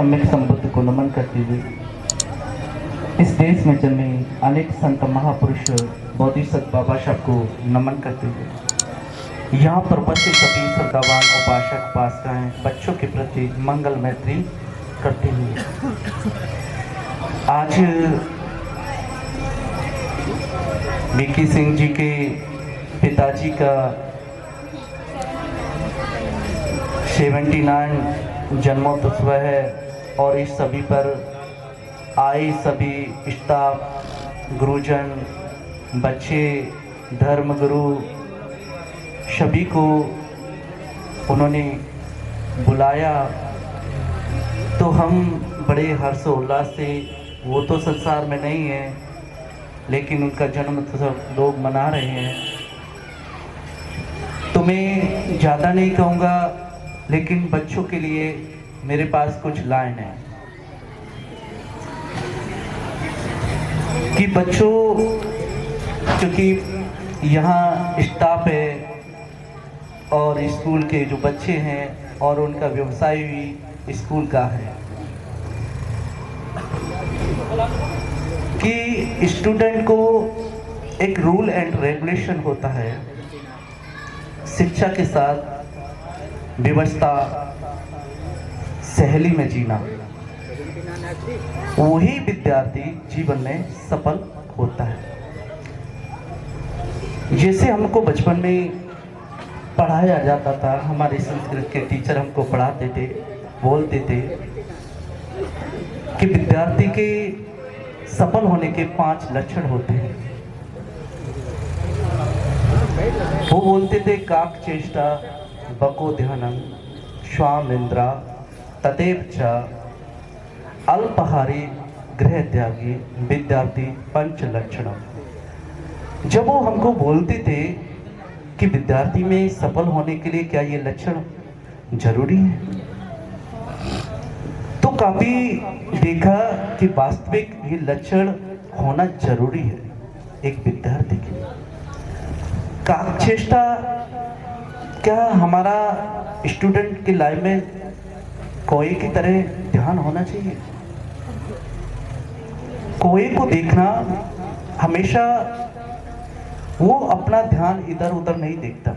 सम्यक संबुद्ध को नमन करते हुए इस देश में जन्मे अनेक संत महापुरुष बोधिसत्व बाबा साहब को नमन करते हुए यहाँ पर उपस्थित सभी श्रद्धावान उपासक उपासिकाएं बच्चों के प्रति मंगल मैत्री करते हुए आज वीके सिंह जी के पिताजी का 79 जन्मोत्सव है और इस सभी पर आए सभी स्टाफ, गुरुजन, बच्चे, धर्मगुरु सभी को उन्होंने बुलाया तो हम बड़े हर्षोल्लास से, वो तो संसार में नहीं है लेकिन उनका जन्म उत्सव लोग मना रहे हैं। तो मैं ज़्यादा नहीं कहूँगा लेकिन बच्चों के लिए मेरे पास कुछ लाइन है कि बच्चों, क्योंकि यहाँ स्टाफ है और स्कूल के जो बच्चे हैं और उनका व्यवसाय भी स्कूल का है कि स्टूडेंट को एक रूल एंड रेगुलेशन होता है, शिक्षा के साथ व्यवस्था सहेली में जीना, वही विद्यार्थी जीवन में सफल होता है। जैसे हमको बचपन में पढ़ाया जाता था, हमारे संस्कृत के टीचर हमको पढ़ाते थे, बोलते थे कि विद्यार्थी के सफल होने के 5 लक्षण होते हैं। वो बोलते थे काक चेष्टा बको ध्यानम श्वाम इंद्रा तदेव च अल्पहारी गृह त्यागी विद्यार्थी 5 लक्षणम। जब वो हमको बोलते थे कि विद्यार्थी में सफल होने के लिए क्या ये लक्षण जरूरी है, तो काफी देखा कि वास्तविक ये लक्षण होना जरूरी है एक विद्यार्थी के लिए। काकचेष्टा, क्या हमारा स्टूडेंट की लाइफ में कोई की तरह ध्यान होना चाहिए? कोई को देखना, हमेशा वो अपना ध्यान इधर उधर नहीं देखता,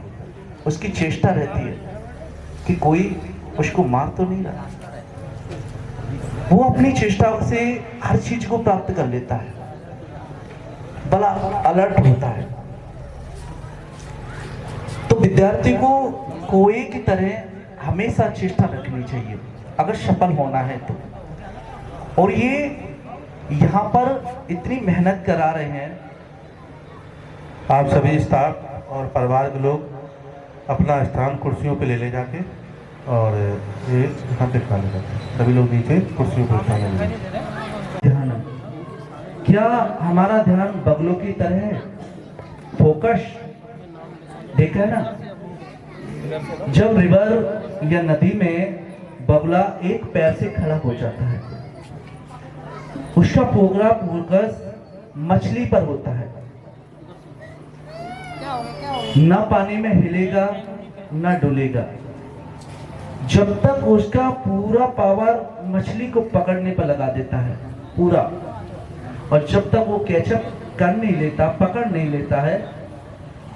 उसकी चेष्टा रहती है कि कोई उसको मार तो नहीं रहा। वो अपनी चेष्टा से हर चीज को प्राप्त कर लेता है, बड़ा अलर्ट होता है। तो विद्यार्थी को कोई की तरह हमेशा चेष्टा रखनी चाहिए अगर सफल होना है तो। और ये यहाँ पर इतनी मेहनत करा रहे हैं, आप सभी स्टाफ और परिवार के लोग अपना स्थान कुर्सियों पे ले जाके और ये यहाँ पे खा ले जाते, सभी लोग नीचे कुर्सियों पर खाने लगे। ध्यान, क्या हमारा ध्यान बगलों की तरह है? फोकस देखा है ना, जब रिवर या नदी में बगुला एक पैर से खड़ा हो जाता है, उसका पूरा फोकस मछली पर होता है, ना पानी में हिलेगा ना डुलेगा, जब तक उसका पूरा पावर मछली को पकड़ने पर लगा देता है पूरा। और जब तक वो कैचअप कर नहीं लेता, पकड़ नहीं लेता है,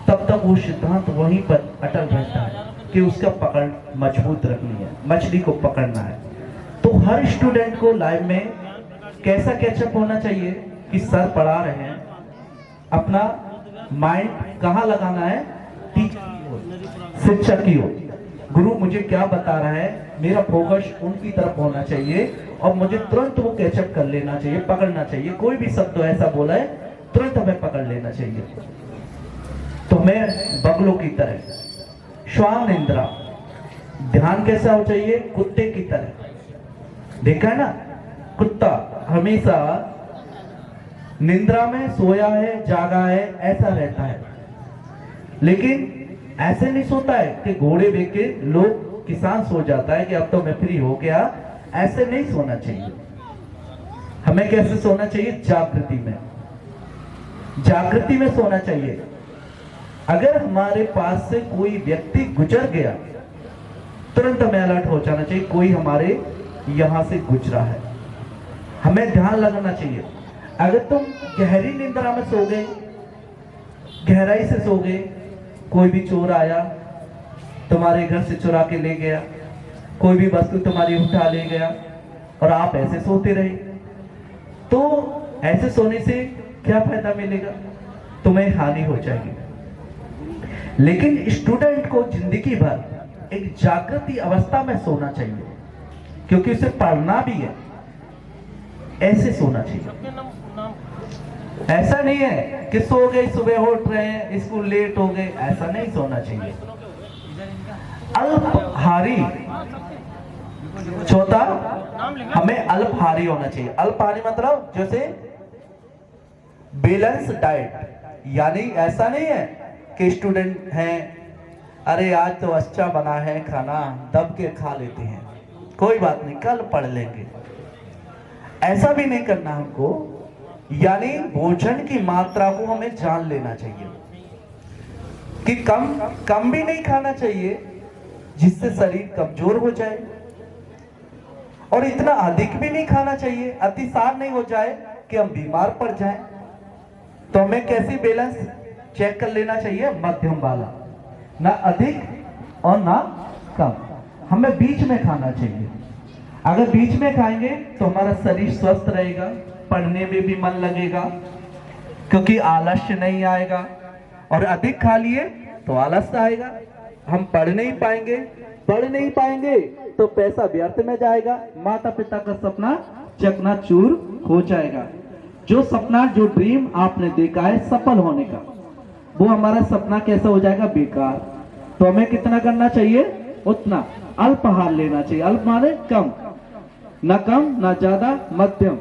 तब तक वो सिद्धांत वहीं पर अटल रहता है कि उसका पकड़ मजबूत रखनी है, मछली को पकड़ना है। तो हर स्टूडेंट को लाइफ में कैसा कैचअप होना चाहिए कि सर पढ़ा रहे हैं, अपना माइंड कहाँ लगाना है? टीचर की ओर, शिक्षक की ओर। गुरु मुझे क्या बता रहा है, मेरा फोकस उनकी तरफ होना चाहिए और मुझे तुरंत वो कैचअप कर लेना चाहिए, पकड़ना चाहिए। कोई भी शब्द ऐसा बोला है तुरंत हमें पकड़ लेना चाहिए। तो मैं बगलों की तरह, श्वान इंद्रा, ध्यान कैसा हो चाहिए? कुत्ते की तरह। देखा है ना, कुत्ता हमेशा निंद्रा में सोया है, जागा है, ऐसा रहता है। लेकिन ऐसे नहीं सोता है कि घोड़े बेच के लोग, किसान सो जाता है कि अब तो मैं फ्री हो गया, ऐसे नहीं सोना चाहिए। हमें कैसे सोना चाहिए? जागृति में, जागृति में सोना चाहिए। अगर हमारे पास से कोई व्यक्ति गुजर गया, तुरंत हमें अलर्ट हो जाना चाहिए, कोई हमारे यहां से गुजरा है। हमें ध्यान लगाना चाहिए। अगर तुम गहरी निंद्रा में सो गए, गहराई से सो गए, कोई भी चोर आया तुम्हारे घर से चुरा के ले गया, कोई भी वस्तु तुम्हारी उठा ले गया और आप ऐसे सोते रहे, तो ऐसे सोने से क्या फायदा मिलेगा? तुम्हें हानि हो जाएगी। लेकिन स्टूडेंट को जिंदगी भर एक जागृति अवस्था में सोना चाहिए, क्योंकि उसे पढ़ना भी है। ऐसे सोना चाहिए। ऐसा नहीं है कि सो गए सुबह उठ रहे हैं स्कूल लेट हो गए, ऐसा नहीं सोना चाहिए। अल्पहारी, चौथा हमें अल्पहारी होना चाहिए। अल्पहारी मतलब जैसे बैलेंस डाइट, यानी ऐसा नहीं है कि स्टूडेंट हैं अरे आज तो अच्छा बना है खाना, दब के खा लेते हैं, कोई बात नहीं कल पढ़ लेंगे, ऐसा भी नहीं करना हमको। यानी भोजन की मात्रा को हमें जान लेना चाहिए कि कम भी नहीं खाना चाहिए जिससे शरीर कमजोर हो जाए, और इतना अधिक भी नहीं खाना चाहिए, अतिसार नहीं हो जाए कि हम बीमार पड़ जाएं। तो हमें कैसी बैलेंस चेक कर लेना चाहिए? मध्यम वाला, ना अधिक और ना कम, हमें बीच में खाना चाहिए। अगर बीच में खाएंगे तो हमारा शरीर स्वस्थ रहेगा, पढ़ने में भी मन लगेगा क्योंकि आलस्य नहीं आएगा, और अधिक खा लिए तो आलस्य आएगा, हम पढ़ नहीं पाएंगे तो पैसा व्यर्थ में जाएगा, माता पिता का सपना चकनाचूर हो जाएगा। जो सपना, जो ड्रीम आपने देखा है सफल होने का, वो हमारा सपना कैसा हो जाएगा? बेकार। तो हमें कितना करना चाहिए? उतना। अल्पाहार लेना चाहिए। अल्प माने कम, ना कम ना ज्यादा, मध्यम,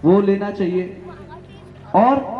वो लेना चाहिए। और